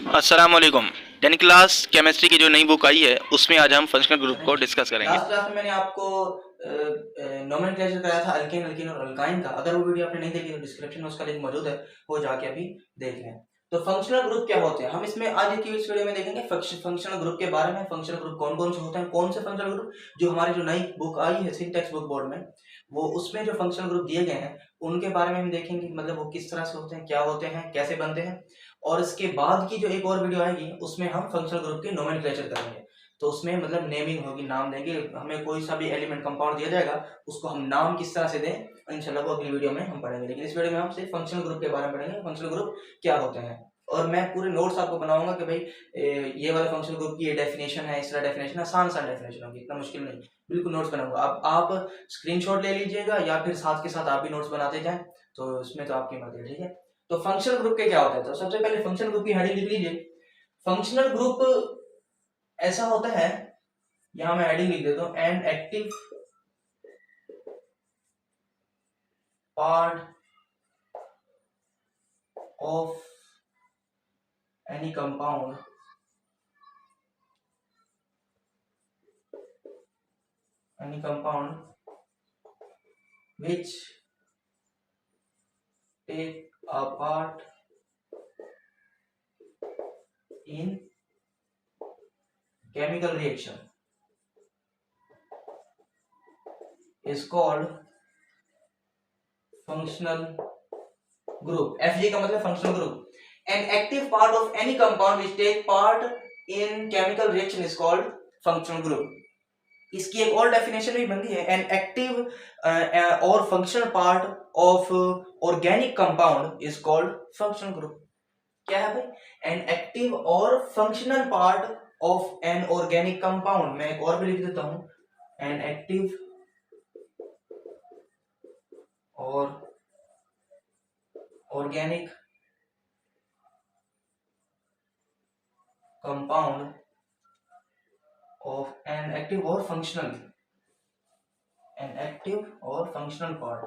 अस्सलाम वालेकुम। 10 class chemistry की जो नई बुक आई है उसमें आज हम फंक्शनल ग्रुप को डिस्कस करेंगे। लास्ट क्लास में मैंने आपको नोमेनक्लेचर कराया था अल्केन अल्कीन और अल्काइन का। अगर वो वीडियो आपने नहीं देखी तो डिस्क्रिप्शन में उसका लिंक मौजूद है, वो जाके अभी देख लें। तो फंक्शनल ग्रुप क्या होते हैं हम इसमें आज की इस वीडियो में देखेंगे। फंक्शनल ग्रुप के बारे में, फंक्शनल ग्रुप कौन कौन से होते हैं, कौन से फंक्शनल ग्रुप जो हमारी जो नई बुक आई है सिंटेक्स बुक बोर्ड में, वो उसमें जो फंक्शनल ग्रुप दिए गए हैं उनके बारे में हम देखेंगे। मतलब वो किस तरह से होते हैं, क्या होते हैं, कैसे बनते हैं। और इसके बाद की जो एक और वीडियो आएगी उसमें हम फंक्शनल ग्रुप के नोमेनक्लेचर करेंगे। तो उसमें मतलब नेमिंग होगी, नाम देंगे। हमें कोई सा भी एलिमेंट कंपाउंड दिया जाएगा उसको हम नाम किस तरह से दें, इंशाल्लाह वो अगली वीडियो में हम पढ़ेंगे। लेकिन इस वीडियो में हम सिर्फ फंक्शनल ग्रुप के बारे में पढ़ेंगे, फंक्शनल ग्रुप क्या होते हैं। और मैं पूरे नोट्स आपको बनाऊंगा कि भाई ये वाला फंक्शनल ग्रुप की ये डेफिनेशन है, इस तरह डेफिनेशन, आसान डेफिनेशन होगी, इतना मुश्किल नहीं। बिल्कुल नोट्स बनाऊंगा। अब आप स्क्रीनशॉट ले लीजिएगा या फिर साथ के साथ आप भी नोट्स बनाते जाएं, तो इसमें तो आपकी मर्जी है, ठीक है। तो फंक्शनल ग्रुप के क्या होता है, तो सबसे पहले फंक्शनल ग्रुप की हेडिंग लिख लीजिए। फंक्शनल ग्रुप ऐसा होता है, यहां मैं हेडिंग लिख देता हूं, an active part of any compound which take a part in chemical reaction is called functional group। FG का मतलब functional group। An active part of any compound which take part in chemical reaction is called functional group। इसकी एक और definition भी बनती है, an active और functional part of organic compound is called functional group. क्या है भाई, एन एक्टिव और functional part of an organic compound. मैं एक और भी लिख देता हूं, एन एक्टिव और organic compound of an active और functional part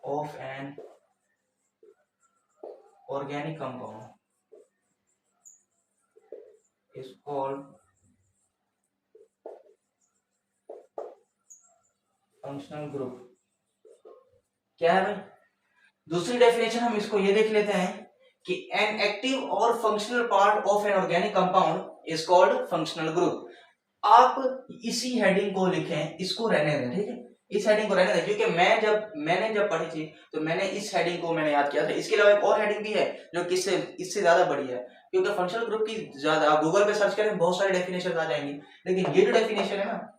of an organic compound is called functional group. क्या है भाई, दूसरी डेफिनेशन हम इसको ये देख लेते हैं कि एन एक्टिव और functional part of an organic compound is called functional group. आप इसी हेडिंग को लिखें, इसको रहने दें, ठीक है। इस हेडिंग को रहने दें, क्योंकि मैंने जब पढ़ी थी तो मैंने इस हेडिंग को मैंने याद किया था। इसके अलावा एक और हेडिंग भी है जो किससे इससे ज्यादा बड़ी है, क्योंकि फंक्शनल ग्रुप की ज्यादा आप गूगल पे सर्च करें बहुत सारे डेफिनेशन आ जाएंगी, लेकिन ये जो डेफिनेशन है ना,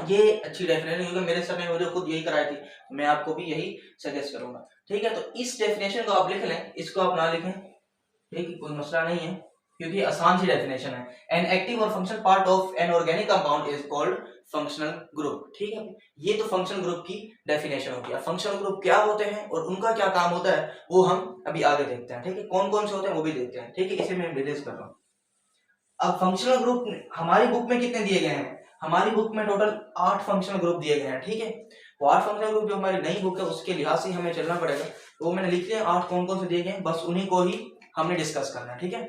ये अच्छी डेफिनेशन, क्योंकि मेरे सर ने मुझे खुद यही कराई थी, मैं आपको भी यही सजेस्ट करूंगा, ठीक है। तो इस डेफिनेशन को आप लिख लें, इसको आप ना लिखें, ठीक है, कोई मसला नहीं है, क्योंकि आसान सी डेफिनेशन है। एन एक्टिव और functional part of an organic compound is called functional group, ठीक है। ये तो फंक्शनल ग्रुप की डेफिनेशन होती है। फंक्शनल ग्रुप क्या होते हैं और उनका क्या काम होता है वो हम अभी आगे देखते हैं, ठीक है। कौन कौन से होते हैं वो भी देखते हैं, ठीक है। इसे मैं रिलीज कर रहा हूँ। अब फंक्शनल ग्रुप हमारी बुक में कितने दिए गए हैं, हमारी बुक में टोटल 8 फंक्शनल ग्रुप दिए गए हैं, ठीक है। वो 8 फंक्शनल ग्रुप जो हमारी नई बुक है उसके लिहाज से हमें चलना पड़ेगा, तो वो मैंने लिख दिया 8 कौन कौन से दिए गए, बस उन्हीं को ही हमने डिस्कस करना है, ठीक है।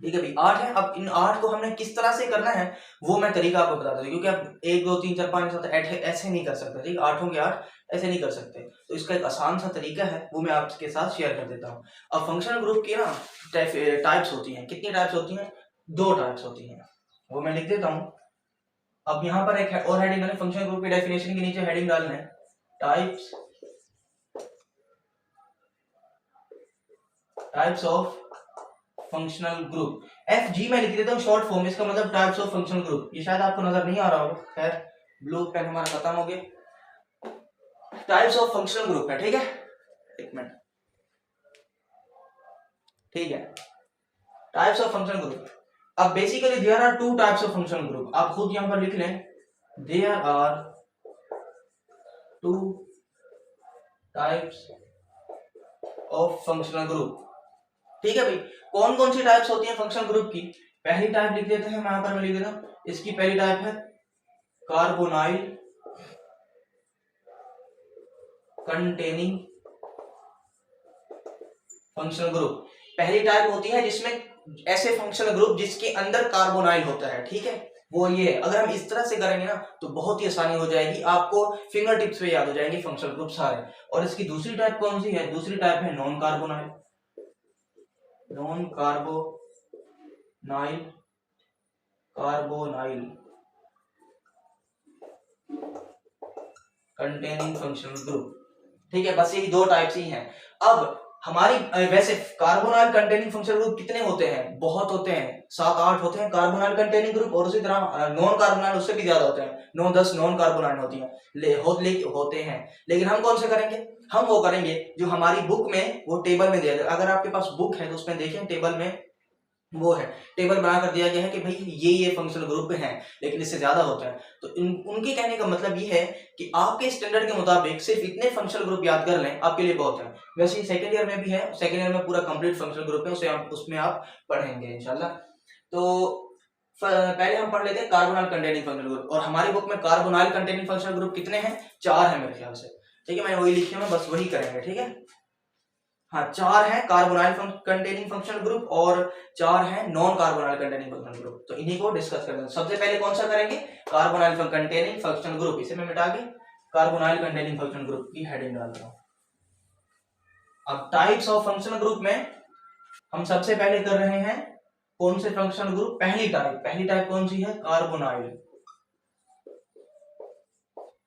ठीक है भाई, 8 है। अब इन 8 को हमने किस तरह से करना है वो मैं तरीका आपको बता दूं, क्योंकि अब 1 2 3 4 5 7 8 ऐसे नहीं कर सकते, ठीक। 8 होंगे 8 ऐसे नहीं कर सकते, तो इसका एक आसान सा तरीका है वो मैं आपके साथ शेयर कर देता हूँ। अब फंक्शनल ग्रुप की ना टाइप्स होती हैं। कितनी टाइप्स होती हैं, 2 टाइप्स होती हैं, वो मैं लिख देता हूँ। अब यहाँ पर एक और हेडिंग है, फंक्शनल ग्रुप की डेफिनेशन के नीचे हेडिंग डालना है, types of functional group. F G मैं लिख देता हूँ शॉर्ट फॉर्म, इसका मतलब टाइप्स ऑफ फंक्शनल ग्रुप। ये शायद आपको नजर नहीं आ रहा होगा, खैर ब्लू पेन हमारा खत्म हो गया। टाइप्स ऑफ फंक्शनल ग्रुप है, ठीक है। एक मिनट, ठीक है। Types of functional group. अब basically there are 2 types of functional group, आप खुद यहां पर लिख लें, there are 2 types of functional group, ठीक है भाई। कौन कौन सी टाइप्स होती हैं फंक्शनल ग्रुप की, पहली टाइप लिख देते हैं, मैं यहां पर मैं लिख देता हूं। इसकी पहली टाइप है कार्बोनाइल कंटेनिंग फंक्शनल ग्रुप। पहली टाइप होती है जिसमें ऐसे फंक्शनल ग्रुप जिसके अंदर कार्बोनाइल होता है, ठीक है, वो ये है। अगर हम इस तरह से करेंगे ना तो बहुत ही आसानी हो जाएगी, आपको फिंगर टिप्स पे याद हो जाएंगे फंक्शनल ग्रुप सारे। और इसकी दूसरी टाइप कौन सी है? दूसरी टाइप है non carbonyl. Non carbonyl, carbonyl containing functional group, ठीक है। बस यही दो टाइप्स ही हैं। अब हमारी वैसे कार्बोनाइल कंटेनिंग फंक्शनल ग्रुप कितने होते हैं? बहुत होते हैं, 7-8 होते हैं कार्बोनाइल कंटेनिंग ग्रुप, और उसी तरह नॉन कार्बोनाइल उससे भी ज्यादा होते हैं, 9-10 नॉन कार्बोनाइल होती हैं होते हैं। लेकिन हम कौन से करेंगे? हम वो करेंगे जो हमारी बुक में वो टेबल में दिया गया। अगर आपके पास बुक है तो उसमें देखें टेबल में वो है, टेबल बना कर दिया गया है कि भाई ये फंक्शनल ग्रुप हैं, लेकिन इससे ज्यादा होते हैं। तो उनके कहने का मतलब ये है कि आपके स्टैंडर्ड के मुताबिक सिर्फ इतने फंक्शनल ग्रुप याद कर लें, आपके लिए बहुत है। वैसे सेकंड ईयर में भी है, सेकंड ईयर में पूरा कंप्लीट फंक्शनल ग्रुप है, उसमें आप पढ़ेंगे इंशाल्लाह। तो पहले हम पढ़ लेते हैं कार्बोनाइल कंटेनिंग फंक्शनल ग्रुप। और हमारी बुक में कार्बोनाइल कंटेनिंग फंक्शनल ग्रुप कितने हैं? 4 है मेरे ख्याल से, ठीक है। मैंने वही लिखे हैं, बस वही करेंगे, ठीक है। हाँ, 4 है कार्बोनाइल कंटेनिंग फंक्शनल ग्रुप और 4 है non carbonyl containing functional group. तो इन्हीं को डिस्कस करेंगे। सबसे पहले कौन सा करेंगे? Carbonyl containing functional group. इसे मैं मिटा के कार्बोनाइल कंटेनिंग फंक्शनल ग्रुप की हेडिंग डाल रहा हूं। अब टाइप्स ऑफ फंक्शनल ग्रुप में हम सबसे पहले कर रहे हैं कौन से फंक्शनल ग्रुप? पहली टाइप कौन सी है? Carbonyl.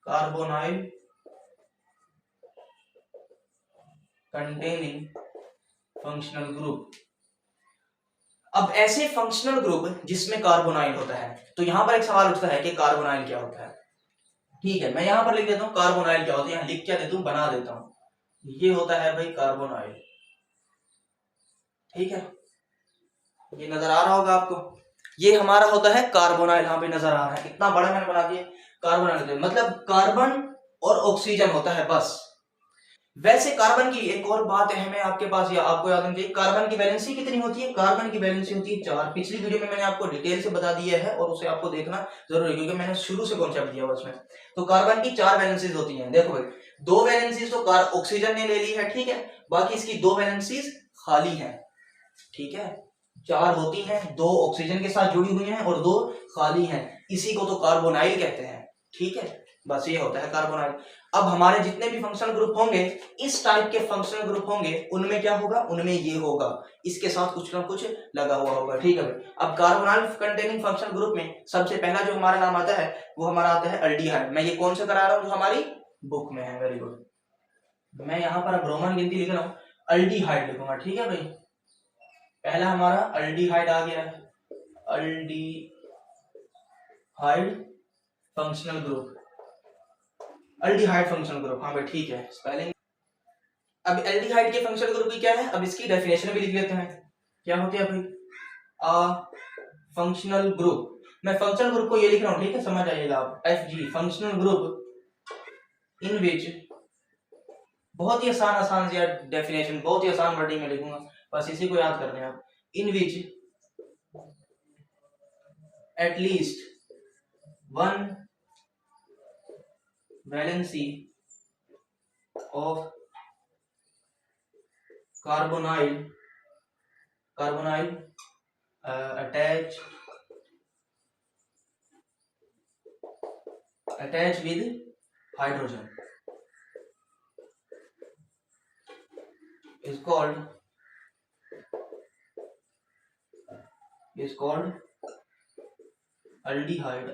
Carbonyl containing functional group. अब ऐसे फंक्शनल ग्रुप जिसमें कार्बोनाइल होता है, तो यहां पर एक सवाल उठता है कि कार्बोनाइल क्या होता है। ठीक है, मैं यहां पर लिख देता हूं कार्बोनाइल क्या होता है, यहां लिख क्या देता हूं, बना देता हूं। ये होता है भाई कार्बोनाइल, ठीक है, ये नजर आ रहा होगा आपको। ये हमारा होता है कार्बोनाइल, यहां पे नजर आ रहा है, इतना बड़ा मैंने बना दिया। कार्बोनाइल मतलब कार्बन और ऑक्सीजन होता है बस। वैसे कार्बन की एक और बात अहम है आपके पास, या आपको याद होनी चाहिए, कार्बन की वैलेंसी कितनी होती है? कार्बन की वैलेंसी होती है 4। पिछली वीडियो में मैंने आपको डिटेल से बता दिया है और उसे आपको देखना जरूरी है, क्योंकि मैंने शुरू से कॉन्सेप्ट दिया उसमें। तो कार्बन की 4 वैलेंसीज होती हैं। देखो भाई, 2 वैलेंसीज तो ऑक्सीजन ने ले ली है, ठीक है, बाकी इसकी 2 वैलेंसीज खाली है, ठीक है। 4 होती हैं, 2 ऑक्सीजन के साथ जुड़ी हुई हैं और 2 खाली हैं, इसी को तो कार्बोनाइल कहते हैं, ठीक है। बस ये होता है कार्बोनाइल। अब हमारे जितने भी फंक्शनल ग्रुप होंगे, इस टाइप के फंक्शनल ग्रुप होंगे, उनमें क्या होगा? उनमें ये होगा, इसके साथ कुछ ना कुछ लगा हुआ होगा, ठीक है। अब कार्बोनाइल कंटेनिंग फंक्शनल ग्रुप में सबसे पहला जो हमारा नाम आता है वो हमारा आता है अल्डिहाइड। मैं ये कौन सा करा रहा हूं? जो हमारी बुक में है। Very good. मैं यहां पर अब रोमन गिनती लिख रहा हूं, अल्डिहाइड लिखूंगा, ठीक है भाई। पहला हमारा अल्डिहाइड आ गया, aldehyde functional group, aldehyde functional group, हाँ भाई ठीक है, स्पेलिंग। अब एल्डिहाइड के फंक्शनल ग्रुप की क्या है? अब इसकी डेफिनेशन भी लिख लेते हैं, क्या होती है भाई? Functional group. मैं फंक्शनल ग्रुप को ये लिख रहा हूं, ठीक है, समझ आइएगा आप। FG फंक्शनल ग्रुप इन विच, बहुत ही आसान सी डेफिनेशन, बहुत ही आसान वर्डिंग में लिखूंगा, बस इसी को याद करने हैं आप। In which at least one valency of carbonyl attach with hydrogen is called aldehyde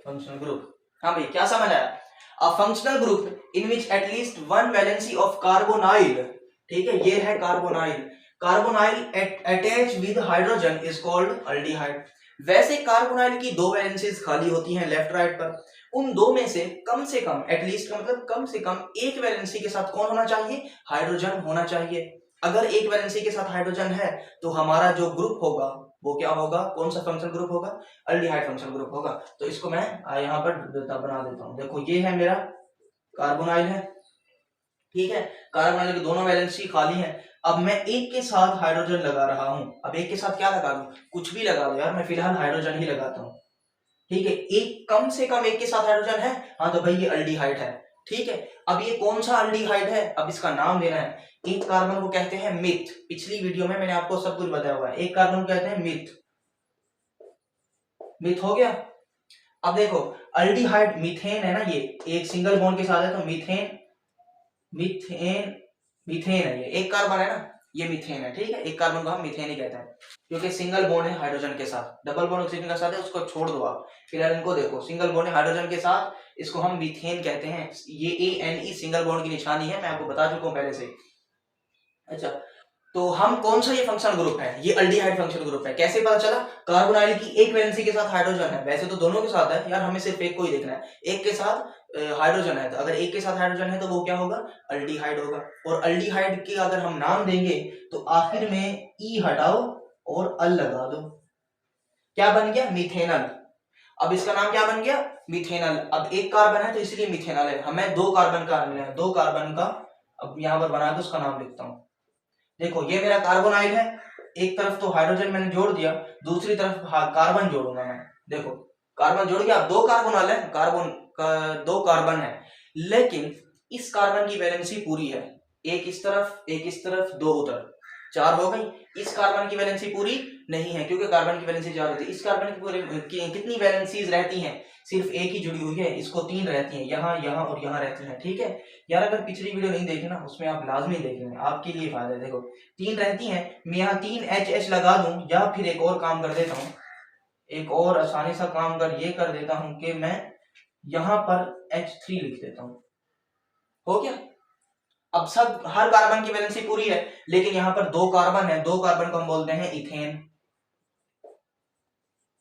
functional group। हाँ भाई, क्या समझ आया? A functional group in which at least one valency of carbonyl, ठीक है, ये है carbonyl attach with hydrogen is called aldehyde। वैसे कार्बोनाइल की 2 वैलेंसीज खाली होती हैं लेफ्ट राइट पर, उन 2 में से कम एटलीस्ट का मतलब कम से कम एक वैलेंसी के साथ कौन होना चाहिए? हाइड्रोजन होना चाहिए। अगर एक वैलेंसी के साथ हाइड्रोजन है तो हमारा जो ग्रुप होगा वो क्या होगा? कौन सा फंक्शनल ग्रुप होगा? अल्डिहाइड फंक्शनल ग्रुप होगा। तो इसको मैं यहाँ पर बना देता हूँ। देखो ये है मेरा कार्बोनाइल है, ठीक है, कार्बोनाइल की दोनों वैलेंसी खाली है। अब मैं एक के साथ हाइड्रोजन लगा रहा हूं। अब एक के साथ क्या लगा दूं? कुछ भी लगा दो यार, मैं फिलहाल हाइड्रोजन ही लगाता हूं। ठीक है, एक कम से कम एक के साथ हाइड्रोजन है, हाँ तो भाई ये अल्डिहाइड है। ठीक है, अब ये कौन सा अल्डिहाइड है, अब इसका नाम देना है। एक कार्बन को कहते हैं मिथ, पिछली वीडियो में मैंने आपको सब कुछ बताया हुआ है। एक कार्बन को कहते हैं मिथ, मिथ हो गया। अब देखो अल्डिहाइड मीथेन है ना, ये एक सिंगल बॉन्ड के साथ है तो मीथेन, मीथेन, मीथेन है, ये एक कार्बन है ना, ये मीथेन है। ठीक है, एक कार्बन को हम मीथेन ही कहते हैं क्योंकि सिंगल बॉन्ड है हाइड्रोजन के साथ, डबल बॉन्ड ऑक्सीजन के साथ है उसको छोड़ दो आप, फिलहाल इनको देखो, सिंगल बॉन्ड है हाइड्रोजन के साथ, इसको हम मीथेन कहते हैं। ये ANE सिंगल बॉन्ड की निशानी है, मैं आपको बता चुका हूं पहले से। अच्छा, तो हम कौन सा ये फंक्शनल ग्रुप है, ये अल्डिहाइड फंक्शनल ग्रुप है। कैसे पता चला, कार्बोनाइल की एक वैलेंसी के साथ हाइड्रोजन है, वैसे तो दोनों के साथ है यार, हमें सिर्फ एक को ही देखना है, एक के साथ हाइड्रोजन है, तो अगर एक के साथ हाइड्रोजन है तो वो क्या होगा, अल्डिहाइड होगा। और अल्डिहाइड के अगर हम नाम देंगे तो आखिर में ई हटाओ और अल लगा दो, क्या बन गया, मीथेनल। अब इसका नाम क्या बन गया, मीथेनल। अब एक कार्बन है तो इसलिए मीथेनल है, हमें दो कार्बन का मिला है, दो कार्बन का, अब यहां पर बना के उसका नाम लिखता हूं। देखो ये मेरा कार्बोनाइल है, एक तरफ तो हाइड्रोजन मैंने जोड़ दिया, दूसरी तरफ कार्बन जोड़ूंगा मैं। देखो कार्बन जोड़ गया, अब दो कार्बोनाइल है, कार्बन का दो कार्बन है, लेकिन इस कार्बन की वैलेंसी पूरी है, एक इस तरफ एक इस तरफ दो उधर, चार हो गई। इस कार्बन की वैलेंसी पूरी नहीं है क्योंकि कार्बन की वैलेंसी चार होती है। इस कार्बन की कितनी वैलेंसीज रहती हैं, सिर्फ एक ही जुड़ी हुई है, इसको तीन रहती हैं, यहाँ यहाँ और यहाँ रहती हैं। ठीक है यार, अगर पिछली वीडियो नहीं देखी ना उसमें आप लाजमी देख लें, आपके लिए फायदा है। देखो तीन रहती हैं, मैं यहाँ तीन HH लगा दूं, या फिर एक और काम कर देता हूँ, एक और आसानी सा काम कर ये कर देता हूँ कि मैं यहाँ पर H3 लिख देता हूँ, हो गया। अब सब हर कार्बन की वैलेंसी पूरी है, लेकिन यहाँ पर दो कार्बन है, दो कार्बन को हम बोलते हैं इथेन,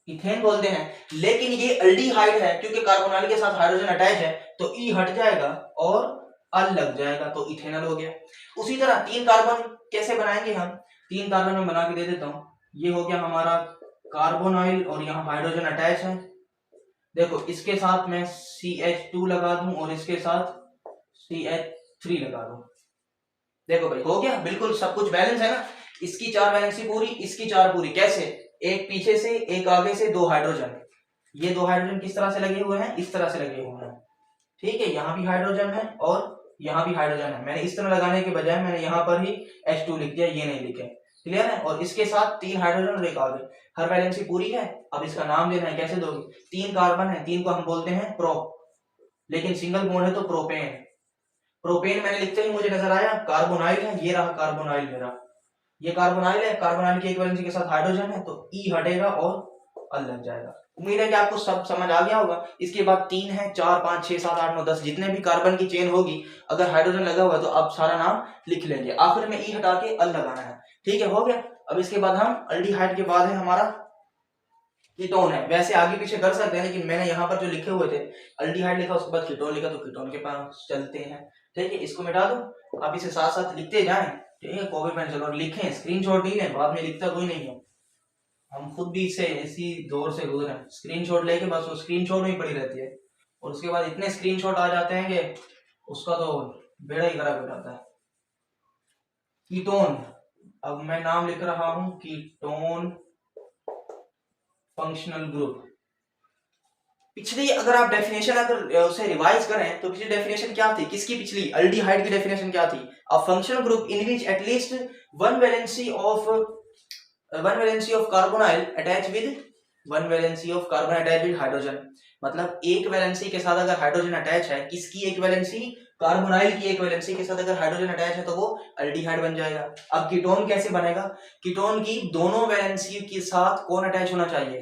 इथेन बोलते हैं। लेकिन ये अल्डिहाइड है क्योंकि कार्बोनाइल के साथ हाइड्रोजन अटैच है, तो ई हट जाएगा और अल लग जाएगा, तो इथेनॉल हो गया। उसी तरह तीन कार्बन कैसे बनाएंगे हम, तीन कार्बन में बना के दे देता हूं, ये हो गया हमारा कार्बोनाइल और यहाँ हाइड्रोजन अटैच है। देखो इसके साथ मैं CH2 लगा दूं और इसके साथ CH3 लगा दूं, देखो भाई हो गया, बिल्कुल सब कुछ बैलेंस है ना। इसकी चार वैलेंसी पूरी, इसकी चार पूरी, कैसे, एक पीछे से एक आगे से, दो हाइड्रोजन, ये दो हाइड्रोजन किस तरह से लगे हुए हैं, इस तरह से लगे हुए हैं। ठीक है, यहाँ भी हाइड्रोजन है और यहाँ भी हाइड्रोजन है, मैंने इस तरह लगाने के बजाय मैंने यहाँ पर ही H2 लिख दिया, ये नहीं लिखे, क्लियर है। और इसके साथ तीन हाइड्रोजन और एक आगे, हर वैलेंसी पूरी है। अब इसका नाम देना है, कैसे दोगे, तीन कार्बन है, तीन को हम बोलते हैं प्रो, लेकिन सिंगल बॉन्ड है तो प्रोपेन। प्रोपेन मैंने लिखते ही मुझे नजर आया कार्बोनाइल है, ये रहा कार्बोनाइल मेरा, ये कार्बोनाइल है, कार्बोनाइल की एक वैलेंसी के साथ हाइड्रोजन है तो ई हटेगा और अल लग जाएगा। उम्मीद है कि आपको सब समझ आ गया होगा। इसके बाद तीन है, चार, पांच, छह, सात, आठ, नौ, 10 जितने भी कार्बन की चेन होगी, अगर हाइड्रोजन लगा हुआ है तो आप सारा नाम लिख लेंगे, आखिर में ई हटा के अल लगाना है। ठीक है, हो गया। अब इसके बाद हम अल्डिहाइड के बाद है हमारा कीटोन है, वैसे आगे पीछे कर सकते हैं, लेकिन मैंने यहाँ पर जो लिखे हुए थे अल्डिहाइड लिखा उसके बाद कीटोन लिखा, तो कीटोन के पास चलते हैं। ठीक है, इसको मिटा दो, आप इसे साथ साथ लिखते जाएं। ठीक है, कॉपी पेंसिल और लिखें, स्क्रीनशॉट नहीं लें, बाद में लिखता कोई नहीं है, हम खुद भी इससे इसी दौर से गुजरे हैं, स्क्रीनशॉट लेके बस वो स्क्रीनशॉट में ही पड़ी रहती है, और उसके बाद इतने स्क्रीनशॉट आ जाते हैं कि उसका तो बेड़ा ही खराब हो जाता है। कीटोन, अब मैं नाम लिख रहा हूं कीटोन फंक्शनल ग्रुप। पिछली अगर आप डेफिनेशन अगर उसे रिवाइज करें तो पिछली डेफिनेशन क्या थी, किसकी, पिछली अल्डिहाइड की डेफिनेशन क्या थी, a functional group in which at least one valency of carbonyl attach with hydrogen. मतलब एक वैलेंसी के साथ अगर हाइड्रोजन अटैच है, किसकी एक वैलेंसी, कार्बोनाइल की एक वैलेंसी के साथ अगर हाइड्रोजन अटैच है तो वो अल्डिहाइड बन जाएगा। अब कीटोन कैसे बनेगा, कीटोन की दोनों वैलेंसी के साथ कौन अटैच होना चाहिए,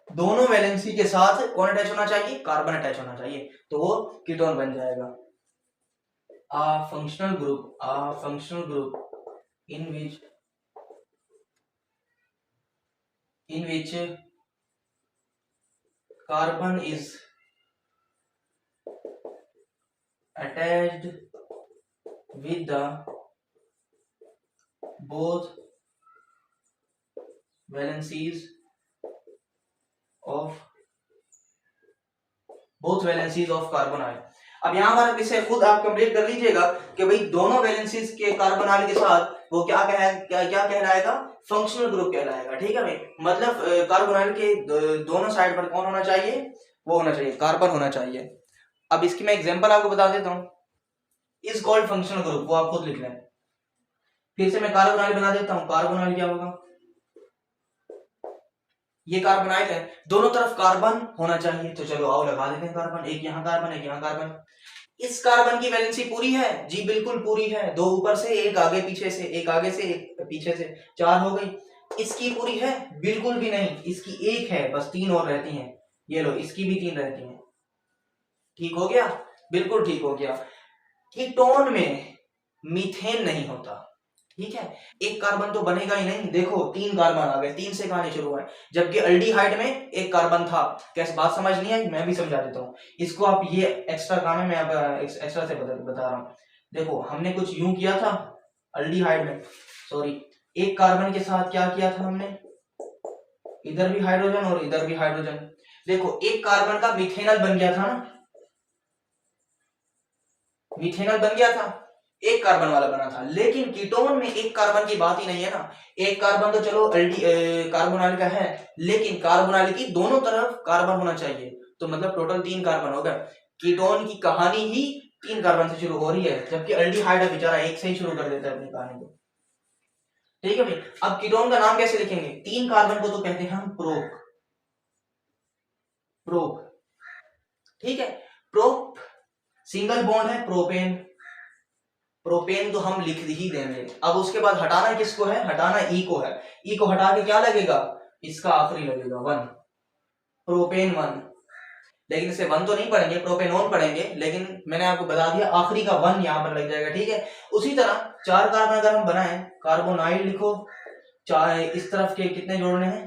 दोनों वैलेंसी के साथ कौन अटैच होना चाहिए, कार्बन अटैच होना चाहिए, तो वो कीटोन बन जाएगा। a functional group in which carbon is attached with the both valencies of carbonyl। अब यहाँ पर इसे खुद आप कंप्लीट कर लीजिएगा कि भाई दोनों वैलेंसीज के कार्बोनाइल के साथ वो क्या कहलाएगा, फंक्शनल ग्रुप कहलाएगा। ठीक है भाई, मतलब कार्बोनाइल के दोनों साइड पर कौन होना चाहिए, वो होना चाहिए, कार्बन होना चाहिए। अब इसकी मैं एग्जांपल आपको बता देता हूँ, इज कॉल्ड फंक्शनल ग्रुप, वो आप खुद लिख लें। फिर से मैं कार्बोनाइल बना देता हूँ, कार्बोनाइल क्या होगा, ये कार्बोनाइल है, दोनों तरफ कार्बन होना चाहिए, तो चलो आओ लगा देते हैं कार्बन, एक यहाँ कार्बन एक यहाँ कार्बन। इस कार्बन की वैलेंसी पूरी है जी, बिल्कुल पूरी है, दो ऊपर से एक आगे पीछे से, एक आगे से एक पीछे से, 4 हो गई। इसकी पूरी है, बिल्कुल भी नहीं, इसकी एक है, बस 3 और रहती हैं, ये लो इसकी भी 3 रहती हैं। ठीक हो गया, बिल्कुल ठीक हो गया। कीटोन में मीथेन नहीं होता, ठीक है, एक कार्बन तो बनेगा ही नहीं, देखो 3 कार्बन आ गए, 3 से कहानी शुरू है, जबकि अल्डिहाइड में एक कार्बन था। कैसे, बात समझ नहीं आई, मैं भी समझा देता हूँ इसको, आप ये एक्स्ट्रा काम है, मैं अब एक्स्ट्रा से बता रहा हूँ। देखो हमने कुछ यूं किया था अल्डिहाइड में, सॉरी, एक कार्बन के साथ क्या किया था हमने, इधर भी हाइड्रोजन और इधर भी हाइड्रोजन, देखो एक कार्बन का मिथेनल बन गया था ना, मिथेनल बन गया था, एक कार्बन वाला बना था। लेकिन कीटोन में एक कार्बन की बात ही नहीं है ना, एक कार्बन तो चलो कार्बोनाइल का है, लेकिन कार्बोनाइल की दोनों तरफ कार्बन होना चाहिए, तो मतलब टोटल 3 कार्बन हो गए। कीटोन की कहानी ही 3 कार्बन से शुरू हो रही है, जबकि अल्डिहाइड बेचारा एक से ही शुरू कर देता है अपनी कहानी को। ठीक है भाई, अब कीटोन का नाम कैसे लिखेंगे, 3 कार्बन को तो कहते हैं हम प्रोप, प्रोप, ठीक है, प्रोप सिंगल बॉन्ड है प्रोपेन, प्रोपेन तो हम लिख ही देंगे। अब उसके बाद हटाना किसको है, हटाना ई को है, ई को हटा के क्या लगेगा, इसका आखिरी लगेगा 1, प्रोपेन 1, लेकिन इसे 1 तो नहीं पढ़ेंगे, प्रोपेनोन पढ़ेंगे, लेकिन मैंने आपको बता दिया आखिरी का 1 यहाँ पर लग जाएगा। ठीक है, उसी तरह 4 कार्बन अगर हम बनाएं, कार्बोनाइल लिखो, चाहे इस तरफ के कितने जोड़ने हैं,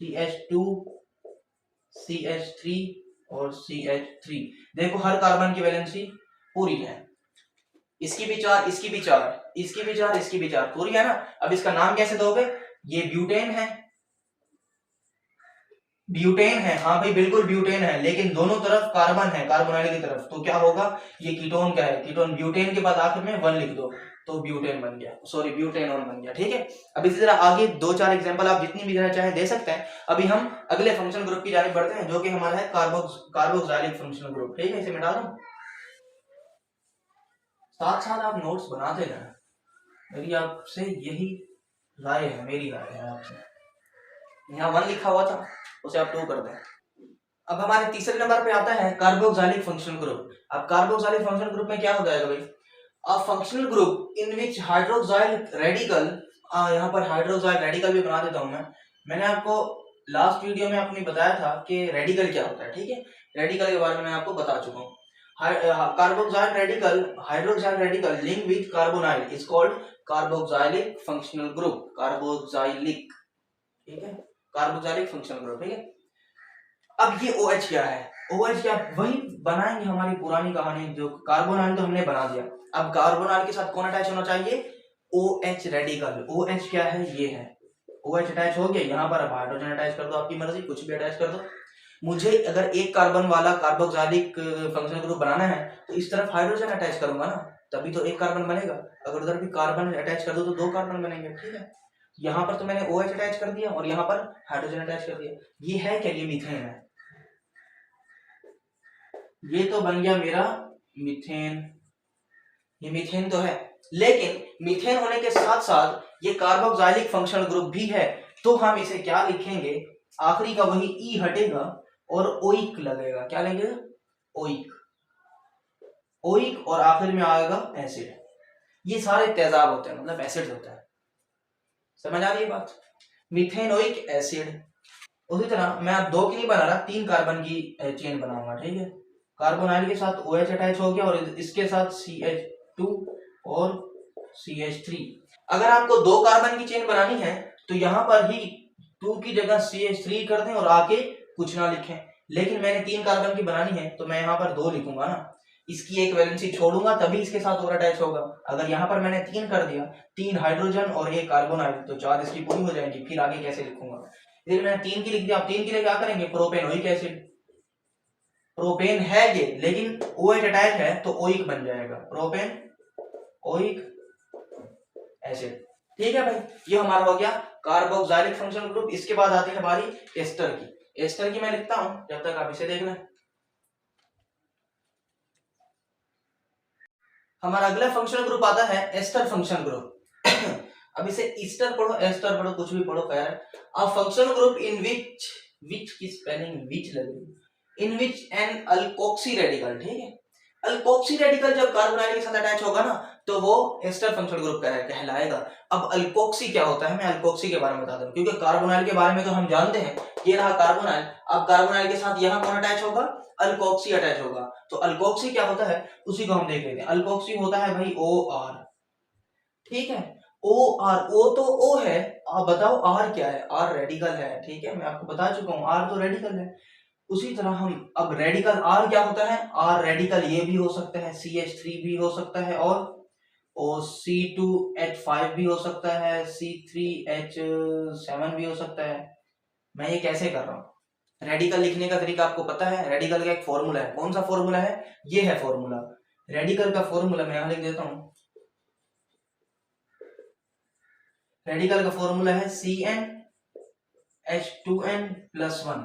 CH2 CH3 और CH3, देखो हर कार्बन की वैलेंसी पूरी है, इसकी भी 4 इसकी भी 4 इसकी भी 4 इसकी भी 4 पूरी है ना। अब इसका नाम कैसे दोगे, ये ब्यूटेन है, ब्यूटेन है, हाँ भाई बिल्कुल ब्यूटेन है, लेकिन दोनों तरफ कार्बन है कार्बोनाइल की तरफ, तो क्या होगा, ये कीटोन का है, कीटोन, ब्यूटेन के बाद आखिर में 1 लिख दो, तो ब्यूटेन बन गया, सॉरी ब्यूटेनोन बन गया। ठीक है, अब इसी तरह आगे 2-4 एग्जांपल आप जितनी भी देना चाहे दे सकते हैं। अभी हम अगले फंक्शनल ग्रुप की जानिब बढ़ते हैं, जो कि हमारा है कार्बोक्सिलिक फंक्शनल ग्रुप। ठीक है, इसे मिटा दूं, साथ साथ आप नोट्स बनाते जाएं, मेरी आपसे यही राय है, मेरी राय है आपसे। यहाँ 1 लिखा हुआ था, उसे आप 2 कर दें। अब हमारे तीसरे नंबर पे आता है कार्बोक्सिलिक फंक्शनल ग्रुप। अब कार्बोक्सिलिक फंक्शनल ग्रुप में क्या हो जाएगा भाई, a functional group in which hydroxyl radical, यहाँ पर हाइड्रोक्साइल रेडिकल भी बना देता हूँ मैंने आपको लास्ट वीडियो में अपनी बताया था कि रेडिकल क्या होता है। ठीक है, रेडिकल के बारे में मैं आपको बता चुका हूँ। Carboxyl radical, hydroxyl radical link with carbonyl is called carboxylic functional group, carboxylic, ठीक है, कार्बोक्सिलिक फंक्शनल ग्रुप। ठीक है, अब ये OH क्या है, OH क्या, वही बनाएंगे हमारी पुरानी कहानी, जो कार्बोनाइल तो हमने बना दिया, अब कार्बोनाइल के साथ कौन अटैच होना चाहिए, OH रेडिकल। OH क्या है, ये है, OH अटैच हो गया, यहाँ पर अब हाइड्रोजन अटैच कर दो, आपकी मर्जी, कुछ भी अटैच कर दो। मुझे अगर एक कार्बन वाला कार्बोक्सिलिक फंक्शनल ग्रुप बनाना है, तो इस तरफ हाइड्रोजन अटैच करूंगा ना, तभी तो एक कार्बन बनेगा। अगर उधर भी कार्बन अटैच कर दो तो 2 कार्बन बनेंगे। ठीक है, यहाँ पर तो मैंने OH अटैच कर दिया और यहाँ पर हाइड्रोजन अटैच कर दिया। ये है क्या, ये मीथेन है, ये तो बन गया मेरा मीथेन, ये मीथेन तो है, लेकिन मीथेन होने के साथ साथ ये कार्बोक्सिलिक फंक्शनल ग्रुप भी है, तो हम इसे क्या लिखेंगे, आखिरी का वही ई हटेगा और ओइक लगेगा, क्या लगेगा, ओइक, ओइक, और आखिर में आएगा एसिड। ये सारे तेजाब होते हैं, मतलब एसिड होता है, समझ आ रही है बात, मीथेनोइक एसिड। उसी तरह मैं अब 2 की नहीं बना रहा, 3 कार्बन की चेन बनाऊंगा। ठीक है, कार्बोनाइल के साथ OH अटैच हो गया और इसके साथ CH2 और CH3। अगर आपको 2 कार्बन की चेन बनानी है तो यहाँ पर ही 2 की जगह CH3 कर दें और आगे कुछ ना लिखें, लेकिन मैंने 3 कार्बन की बनानी है तो मैं यहाँ पर 2 लिखूंगा ना, इसकी एक वैलेंसी छोड़ूंगा तभी इसके साथ और अटैच होगा। अगर यहाँ पर मैंने 3 कर दिया, 3 हाइड्रोजन और 1 कार्बोनाइल, तो 4 इसकी पूरी हो जाएंगी, फिर आगे कैसे लिखूंगा, मैंने 3 की लिख दिया। आप 3 के लिए क्या करेंगे, प्रोपेनोइक एसिड, प्रोपेन है ये, लेकिन OH अटैच है तो ओइक बन जाएगा, प्रोपेन ओइक एसिड। ठीक है भाई, ये हमारा हो गया कार्बोक्सिलिक फंक्शनल ग्रुप। इसके बाद आती है हमारी एस्टर की। एस्टर की मैं लिखता हूं, जब तक आप इसे देख लें। हमारा अगला फंक्शनल ग्रुप आता है एस्टर फंक्शनल ग्रुप। अब इसे ईस्टर पढ़ो, एस्टर पढ़ो, कुछ भी पढ़ो, खैर। अ फंक्शनल ग्रुप इन विच की स्पेलिंग विच लग रही है, इन विच एन अल्कोक्सी रेडिकल, ठीक है। अल्कोक्सी रेडिकल जब कार्बोनाइल के साथ अटैच होगा ना, तो वो एस्टर फंक्शनल ग्रुप कहलाएगा। अब अल्कोक्सी क्या होता है, मैं अल्कोक्सी के बारे में बता दूं, क्योंकि कार्बोनाइल के बारे में तो हम जानते हैं, ये रहा कार्बोनाइल। अब कार्बोनाइल के साथ यहाँ कौन अटैच होगा, अल्कोक्सी अटैच होगा। तो अल्कोक्सी क्या होता है उसी को हम देख लेते हैं। अल्कोक्सी होता है भाई OR, ठीक है। OR, O तो O है, आप बताओ R क्या है, R रेडिकल है, ठीक है, मैं आपको बता चुका हूँ R तो रेडिकल है। उसी तरह हम अब रेडिकल R क्या होता है, R रेडिकल ये भी हो सकता है, CH3 भी हो सकता है, और C2H5 भी हो सकता है, C3H7 भी हो सकता है। मैं ये कैसे कर रहा हूँ, रेडिकल लिखने का तरीका आपको पता है। रेडिकल का एक फॉर्मूला है, कौन सा फॉर्मूला है, ये है फॉर्मूला। रेडिकल का फॉर्मूला मैं यहां लिख देता हूं। रेडिकल का फॉर्मूला है CnH2n+1,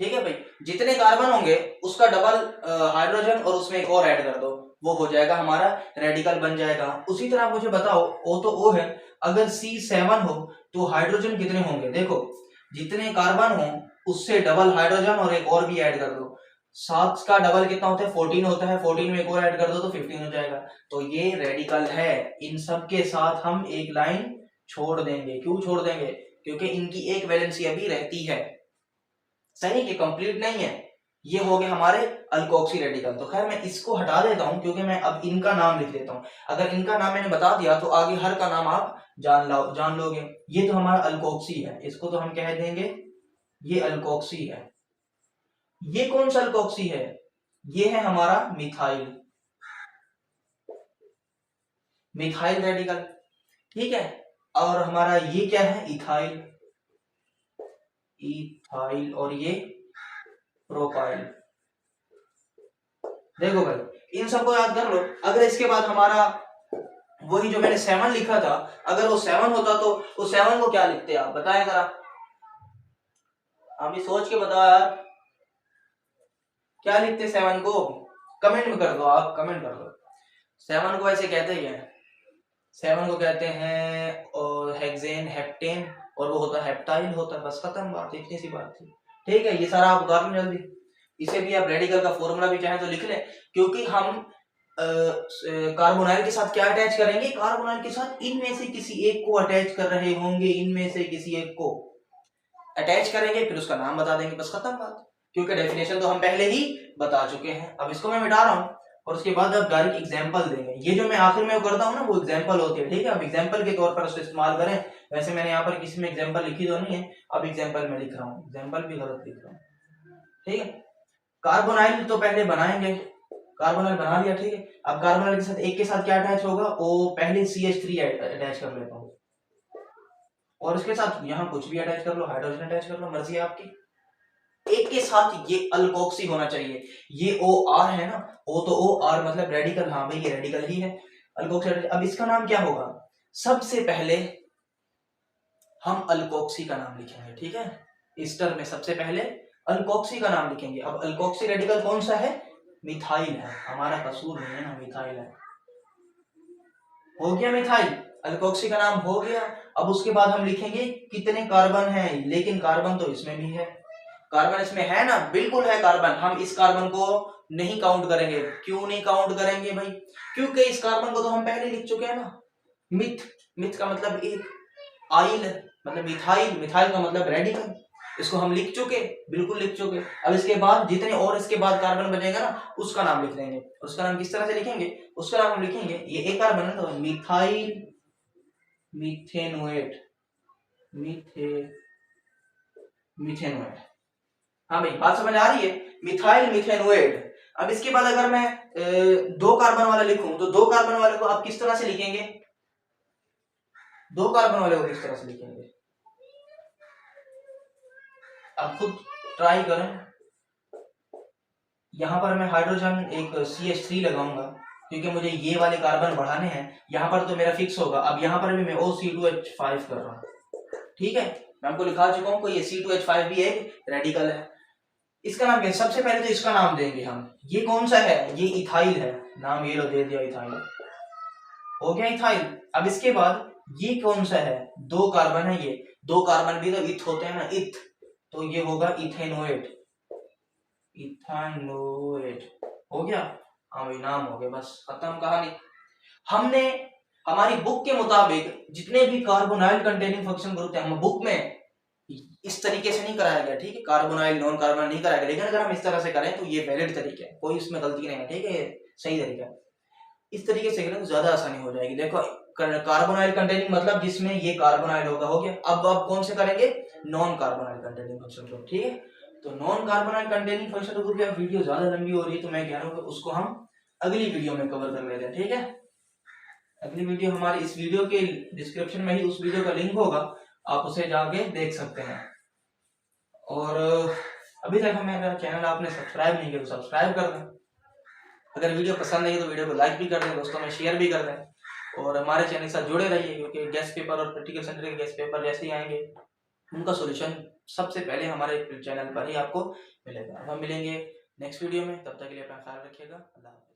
ठीक है भाई। जितने कार्बन होंगे उसका डबल हाइड्रोजन और उसमें एक और ऐड कर दो, वो हो जाएगा हमारा रेडिकल बन जाएगा। उसी तरह मुझे बताओ, O तो O है, अगर C7 हो तो हाइड्रोजन कितने होंगे, देखो जितने कार्बन हो उससे डबल हाइड्रोजन और एक और भी ऐड कर दो। 7 का डबल कितना होता है, 14 होता है, 14 में एक और ऐड कर दो तो 15 हो जाएगा। तो ये रेडिकल है। इन सब के साथ हम एक लाइन छोड़ देंगे, क्यों छोड़ देंगे, क्योंकि इनकी एक वैलेंसी अभी रहती है, सही कि कंप्लीट नहीं है। ये हो गए हमारे अल्कोक्सी रेडिकल। तो खैर मैं इसको हटा देता हूं, क्योंकि मैं अब इनका नाम लिख देता हूं। अगर इनका नाम मैंने बता दिया तो आगे हर का नाम आप जान लोगे। ये तो हमारा अल्कोक्सी है, इसको तो हम कह देंगे ये अल्कोक्सी है। ये कौन सा अल्कोक्सी है, ये है हमारा मिथाइल, मिथाइल रेडिकल, ठीक है। और हमारा ये क्या है, इथाइल, इथाइल, और ये प्रोपाइल। देखो भाई इन सबको याद कर लो। अगर इसके बाद हमारा वही जो मैंने 7 लिखा था, अगर वो 7 होता तो वो 7 को क्या लिखते आप बताएं जरा, अभी सोच के बताओ यार, क्या लिखते 7 को, कमेंट में कर दो, आप कमेंट कर दो। 7 को ऐसे कहते ही है, 7 को कहते हैं और हेक्सेन, हेप्टेन, और वो होता है हेप्टाइल होता है। बस खत्म बात, इतनी सी बात थी, ठीक है। ये सारा आप उतार लो जल्दी। इसे भी आप रेडिकल का फॉर्मूला भी चाहे तो लिख लें, क्योंकि हम कार्बोनाइल के साथ क्या अटैच करेंगे, कार्बोनाइल के साथ इनमें से किसी एक को अटैच कर रहे होंगे, इनमें से किसी एक को अटैच करेंगे, फिर उसका नाम बता देंगे, बस खत्म बात। क्योंकि डेफिनेशन तो हम पहले ही बता चुके हैं। अब इसको मैं मिटा रहा हूं और उसके बाद अब डायरेक्ट एग्जांपल देंगे। ये जो मैं आखिर में करता हूं ना, वो एग्जांपल होती है, ठीक है। अब एग्जांपल के तौर पर उसको इस्तेमाल करें। वैसे मैंने यहाँ पर किसी में एग्जांपल लिखी तो नहीं है, अब एग्जांपल में लिख रहा हूँ, एग्जांपल भी गलत लिख रहा हूँ, ठीक है। कार्बोनाइल तो पहले बनाएंगे, कार्बोनाइल बना लिया, ठीक है। अब कार्बोनाइल के साथ एक के साथ क्या अटैच होगा, वो पहले CH3 अटैच कर लेता हूँ, और इसके साथ यहाँ कुछ भी अटैच कर लो, हाइड्रोजन अटैच कर लो, मर्जी है आपकी। एक के साथ ये अल्कोक्सी होना चाहिए। ये OR है ना, O तो OR मतलब रेडिकल, हाँ भाई ये रेडिकल ही है, अल्कोक्सी। अब इसका नाम क्या होगा, सबसे पहले हम अल्कोक्सी का नाम लिखेंगे, ठीक है। ईस्टर में सबसे पहले अल्कोक्सी का नाम लिखेंगे। अब अल्कोक्सी रेडिकल कौन सा है, मिथाइल है, हमारा कसूर नहीं है ना, मिथाइल है। हो गया मिथाइल, अल्कोक्सी का नाम हो गया। अब उसके बाद हम लिखेंगे कितने कार्बन हैं, लेकिन कार्बन तो इसमें भी है, कार्बन इसमें है ना, बिल्कुल है कार्बन। हम इस कार्बन को नहीं काउंट करेंगे, क्यों नहीं काउंट करेंगे भाई, क्योंकि इस कार्बन को तो हम पहले लिख चुके हैं ना। मिथ, मिथ का मतलब एक, आइल मतलब मिथाइल, मिथाइल का मतलब रेडिकल, इसको हम लिख चुके, बिल्कुल लिख चुके। अब इसके बाद जितने और इसके बाद कार्बन बनेगा ना, उसका नाम लिख देंगे। उसका नाम किस तरह से लिखेंगे, उसका नाम हम लिखेंगे, ये एक कार्बन है तो मिथाइल मिथेनोएट, मिथेनोएट। हाँ भाई बात समझ आ रही है, मिथाइल मिथेनोएट। अब इसके बाद अगर मैं 2 कार्बन वाला लिखूं, तो 2 कार्बन वाले को आप किस तरह से लिखेंगे, 2 कार्बन वाले को किस तरह से लिखेंगे, आप खुद ट्राई करें। यहाँ पर मैं हाइड्रोजन एक CH3 लगाऊंगा क्योंकि मुझे ये वाले कार्बन बढ़ाने हैं। यहाँ पर तो मेरा फिक्स होगा। अब यहाँ पर भी मैं OC2H5 कर रहा हूँ, ठीक है। मैं आपको लिखा चुका हूँ कोई C2H5 भी एक रेडिकल है। इसका नाम क्या है? सबसे पहले तो इसका नाम देंगे हम। ये कौन सा है? ये इथाइल है। नाम ये लो दे दिया, इथाइल हो गया, इथाइल। अब इसके बाद ये कौन सा है? 2 कार्बन है ये। 2 कार्बन भी तो इथ होते हैं ना, इथ। तो ये होगा इथेनोएट, इथेनोएट हो गया। हाँ भाई नाम हो गया, बस खत्म कहानी। हमने हमारी बुक के मुताबिक जितने भी कार्बोनाइल कंटेनिंग फंक्शन ग्रुप थे, हम बुक में इस तरीके से नहीं कराया गया, ठीक है। कार्बोनाइल नॉन कार्बन नहीं कराया गया, लेकिन अगर हम इस तरह से करें तो ये वैलिड तरीका है, कोई इसमें गलती नहीं है, ठीक है। सही तरीका है। इस तरीके से करें तो ज्यादा आसानी हो जाएगी। देखो कार्बोनाइल कंटेनिंग मतलब जिसमें ये कार्बोनाइल होगा, हो गया। अब कौन से करेंगे? Non carbonyl containing function group, ठीक है। तो non carbonyl containing function group की वीडियो ज्यादा लंबी हो रही है, तो मैं कह रहा हूँ कि उसको हम अगली वीडियो में कवर कर लेते हैं, ठीक है। अगली वीडियो हमारी इस वीडियो के डिस्क्रिप्शन में ही उस वीडियो का लिंक होगा, आप उसे जाके देख सकते हैं। और अभी तक हमारा चैनल आपने सब्सक्राइब नहीं किया तो सब्सक्राइब कर दें। अगर वीडियो पसंद आई तो वीडियो को लाइक भी कर दें, दोस्तों में शेयर भी कर दें, और हमारे चैनल के साथ जुड़े रहिए, क्योंकि गेस्ट पेपर और प्रैक्टिकल सेंटर के गेस्ट पेपर जैसे ही आएंगे उनका सॉल्यूशन सबसे पहले हमारे चैनल पर ही आपको मिलेगा। अब हम मिलेंगे नेक्स्ट वीडियो में, तब तक के लिए अपना ख्याल रखिएगा। अल्लाह हाफ़िज़।